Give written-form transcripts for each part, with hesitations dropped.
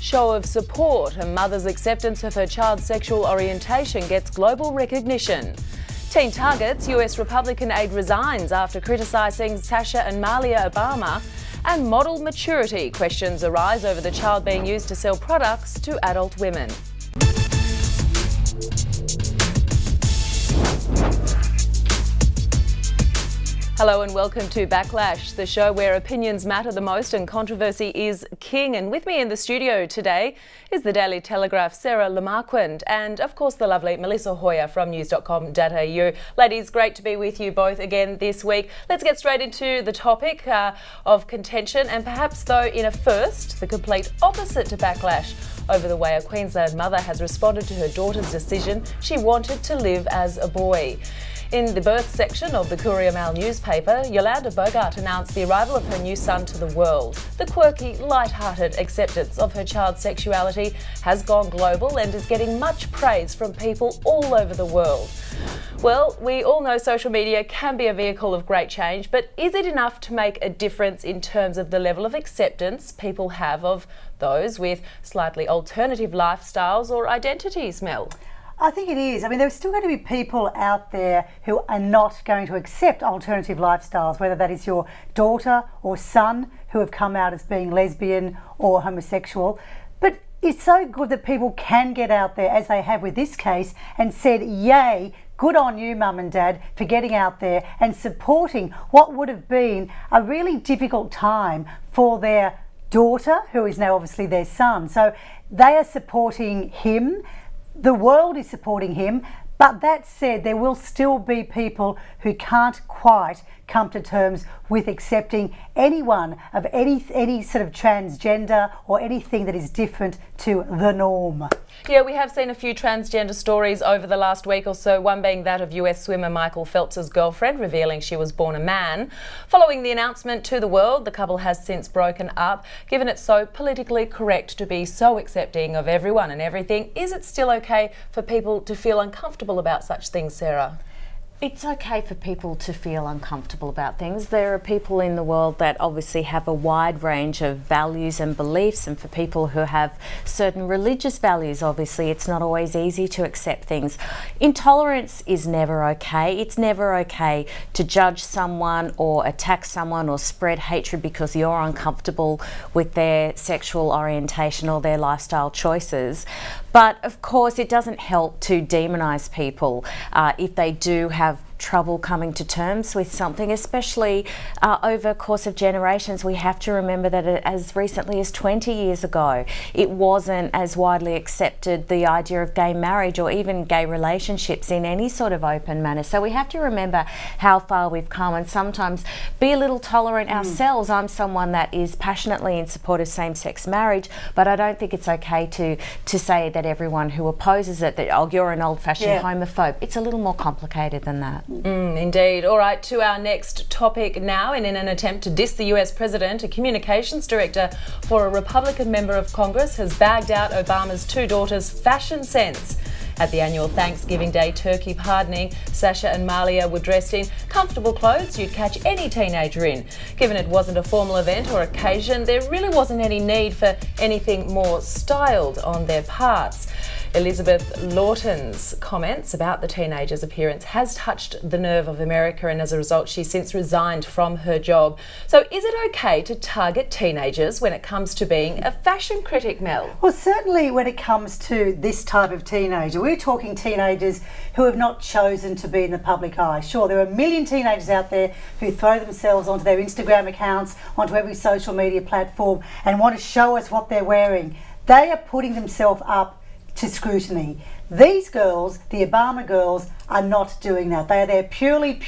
Show of support. A mother's acceptance of her child's sexual orientation gets global recognition. Teen targets. US Republican aide resigns after criticising Sasha and Malia Obama. And model maturity. Questions arise over the child being used to sell products to adult women. Hello and welcome to Backlash, the show where opinions matter the most and controversy is king. And with me in the studio today is the Daily Telegraph's Sarah Lamarquand and, of course, the lovely Melissa Hoyer from news.com.au. Ladies, great to be with you both again this week. Let's get straight into the topic of contention and perhaps, though, in a first, the complete opposite to Backlash over the way a Queensland mother has responded to her daughter's decision she wanted to live as a boy. In the birth section of the Courier Mail newspaper, Yolanda Bogart announced the arrival of her new son to the world. The quirky, light-hearted acceptance of her child's sexuality has gone global and is getting much praise from people all over the world. Well, we all know social media can be a vehicle of great change, but is it enough to make a difference in terms of the level of acceptance people have of those with slightly alternative lifestyles or identities, Mel? I think it is. I mean, there's still going to be people out there who are not going to accept alternative lifestyles, whether that is your daughter or son who have come out as being lesbian or homosexual. But it's so good that people can get out there, as they have with this case, and said, yay, good on you, mum and dad, for getting out there and supporting what would have been a really difficult time for their daughter, who is now obviously their son. So they are supporting him. The world is supporting him, but that said, there will still be people who can't quite come to terms with accepting anyone of any sort of transgender or anything that is different to the norm. Yeah, we have seen a few transgender stories over the last week or so, one being that of US swimmer Michael Phelps' girlfriend revealing she was born a man. Following the announcement to the world, the couple has since broken up. Given it's so politically correct to be so accepting of everyone and everything, is it still okay for people to feel uncomfortable about such things, Sarah? It's okay for people to feel uncomfortable about things. There are people in the world that obviously have a wide range of values and beliefs, and for people who have certain religious values, obviously it's not always easy to accept things. Intolerance is never okay. It's never okay to judge someone or attack someone or spread hatred because you're uncomfortable with their sexual orientation or their lifestyle choices. But of course, it doesn't help to demonise people if they do have trouble coming to terms with something, especially over a course of generations. We have to remember that as recently as 20 years ago, it wasn't as widely accepted, the idea of gay marriage or even gay relationships in any sort of open manner. So we have to remember how far we've come and sometimes be a little tolerant ourselves. I'm someone that is passionately in support of same-sex marriage, but I don't think it's okay to say that everyone who opposes it, that, oh, you're an old-fashioned homophobe. It's a little more complicated than that. Indeed. All right, to our next topic now. And in an attempt to diss the US president, a communications director for a Republican member of Congress has bagged out Obama's two daughters' fashion sense. At the annual Thanksgiving Day turkey pardoning, Sasha and Malia were dressed in comfortable clothes you'd catch any teenager in. Given it wasn't a formal event or occasion, there really wasn't any need for anything more styled on their parts. Elizabeth Lawton's comments about the teenager's appearance has touched the nerve of America, and as a result she's since resigned from her job. So is it okay to target teenagers when it comes to being a fashion critic, Mel? Well, certainly when it comes to this type of teenager, we're talking teenagers who have not chosen to be in the public eye. Sure, there are a million teenagers out there who throw themselves onto their Instagram accounts, onto every social media platform and want to show us what they're wearing. They are putting themselves up to scrutiny. These girls, the Obama girls, are not doing that. They are there purely,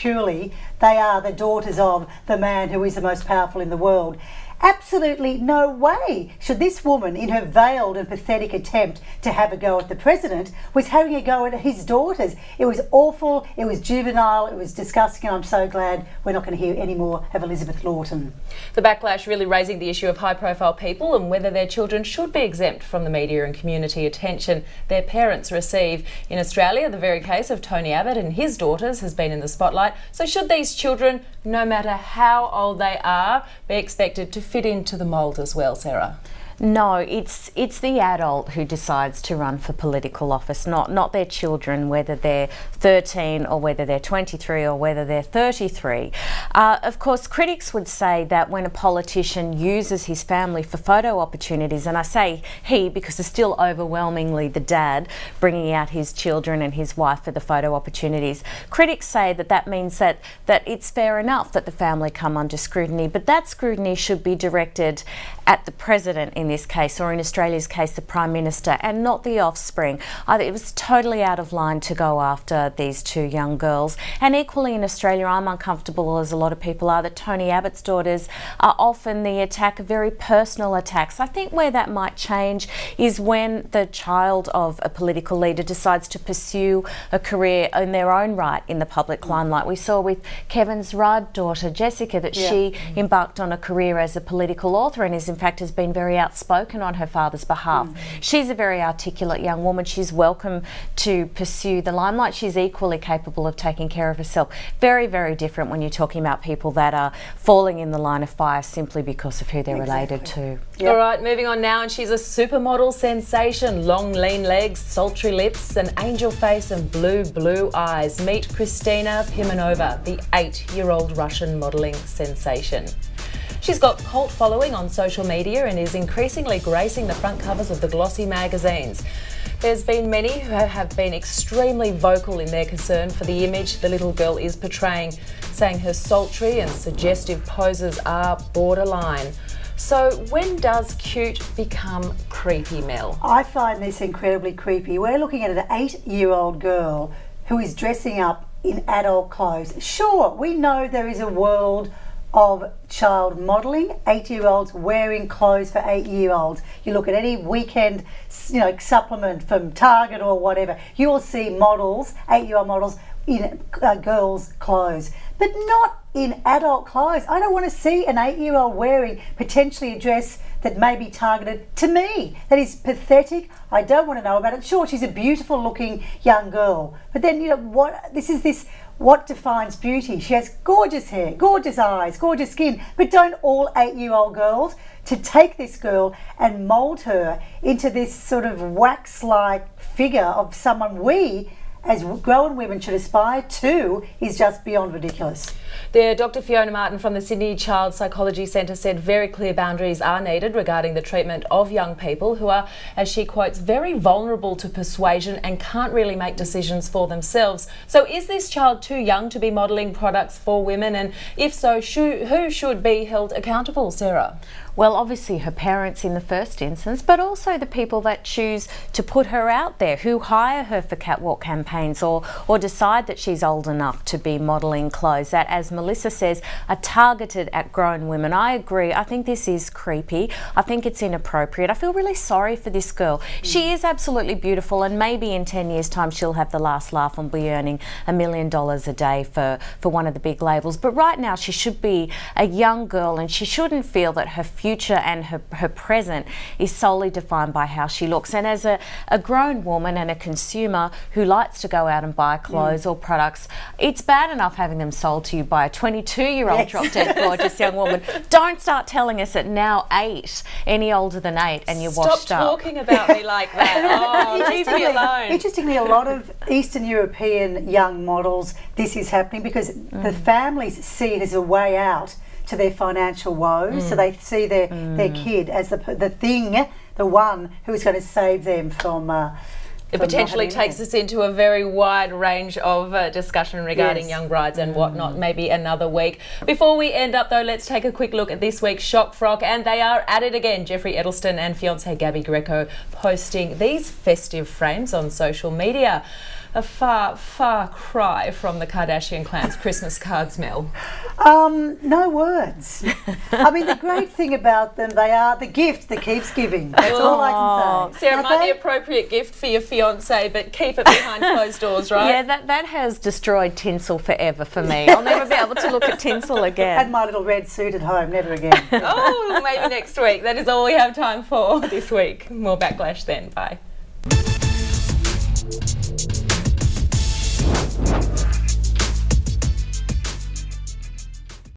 they are the daughters of the man who is the most powerful in the world. Absolutely no way should this woman, in her veiled and pathetic attempt to have a go at the president, was having a go at his daughters. It was awful, it was juvenile, it was disgusting, and I'm so glad we're not going to hear any more of Elizabeth Lawton. The backlash really raising the issue of high-profile people and whether their children should be exempt from the media and community attention their parents receive. In Australia, the very case of Tony Abbott and his daughters has been in the spotlight. So should these children, no matter how old they are, be expected to fit into the mould as well, Sarah? No, it's the adult who decides to run for political office, not their children, whether they're 13 or whether they're 23 or whether they're 33. Of course, critics would say that when a politician uses his family for photo opportunities, and I say he because it's still overwhelmingly the dad bringing out his children and his wife for the photo opportunities, critics say that means that it's fair enough that the family come under scrutiny, but that scrutiny should be directed at the president in this case, or in Australia's case, the Prime Minister, and not the offspring. It was totally out of line to go after these two young girls. And equally in Australia, I'm uncomfortable, as a lot of people are, that Tony Abbott's daughters are often the attack of very personal attacks. I think where that might change is when the child of a political leader decides to pursue a career in their own right in the public limelight. We saw with Kevin's Rudd daughter, Jessica, that she embarked on a career as a political author and in fact has been very outspoken on her father's behalf. She's a very articulate young woman. She's welcome to pursue the limelight. She's equally capable of taking care of herself. Very, very different when you're talking about people that are falling in the line of fire simply because of who they're related to. Yep. All right, moving on now, and she's a supermodel sensation. Long, lean legs, sultry lips, an angel face and blue eyes. Meet Kristina Pimenova, the 8-year-old Russian modelling sensation. She's got cult following on social media and is increasingly gracing the front covers of the glossy magazines. There's been many who have been extremely vocal in their concern for the image the little girl is portraying, saying her sultry and suggestive poses are borderline. So when does cute become creepy, Mel? I find this incredibly creepy. We're looking at an 8-year-old girl who is dressing up in adult clothes. Sure, we know there is a world of child modelling, 8-year-olds wearing clothes for 8-year-olds. You look at any weekend, supplement from Target or whatever, you will see models, 8-year-old models in girls' clothes, but not in adult clothes. I don't want to see an 8-year-old wearing potentially a dress that may be targeted to me. That is pathetic. I don't want to know about it. Sure, she's a beautiful looking young girl, but then what defines beauty? She has gorgeous hair, gorgeous eyes, gorgeous skin, but don't all 8-year-old girls? To take this girl and mould her into this sort of wax-like figure of someone we as grown women should aspire to is just beyond ridiculous. Dr. Fiona Martin from the Sydney Child Psychology Centre said very clear boundaries are needed regarding the treatment of young people who are, as she quotes, very vulnerable to persuasion and can't really make decisions for themselves. So is this child too young to be modelling products for women? And if so, who should be held accountable, Sarah? Well, obviously her parents in the first instance, but also the people that choose to put her out there, who hire her for catwalk campaigns or decide that she's old enough to be modelling clothes that, as Melissa says, are targeted at grown women. I agree. I think this is creepy. I think it's inappropriate. I feel really sorry for this girl. She is absolutely beautiful, and maybe in 10 years' time she'll have the last laugh and be earning $1 million a day for one of the big labels. But right now she should be a young girl, and she shouldn't feel that her future and her present is solely defined by how she looks. And as a grown woman and a consumer who likes to go out and buy clothes or products, it's bad enough having them sold to you by a 22-year-old drop-dead gorgeous young woman. Don't start telling us at now 8, any older than 8, and you're washed up. Stop talking about me like that. Oh, leave me alone. Interestingly, a lot of Eastern European young models, this is happening because the families see it as a way out to their financial woes. So they see their kid as the one who is going to save them from it potentially takes us into a very wide range of discussion regarding young brides and whatnot, maybe another week. Before we end up though, let's take a quick look at this week's Shock Frock, and they are at it again. Jeffrey Edelsten and fiancée Gabby Greco posting these festive frames on social media. A far, far cry from the Kardashian clan's Christmas cards, Mel. No words. I mean, the great thing about them, they are the gift that keeps giving. That's all I can say. Sarah, might be an appropriate gift for your fiancé, but keep it behind closed doors, right? Yeah, that has destroyed tinsel forever for me. I'll never be able to look at tinsel again. And my little red suit at home, never again. Oh, maybe next week. That is all we have time for this week. More Backlash then. Bye.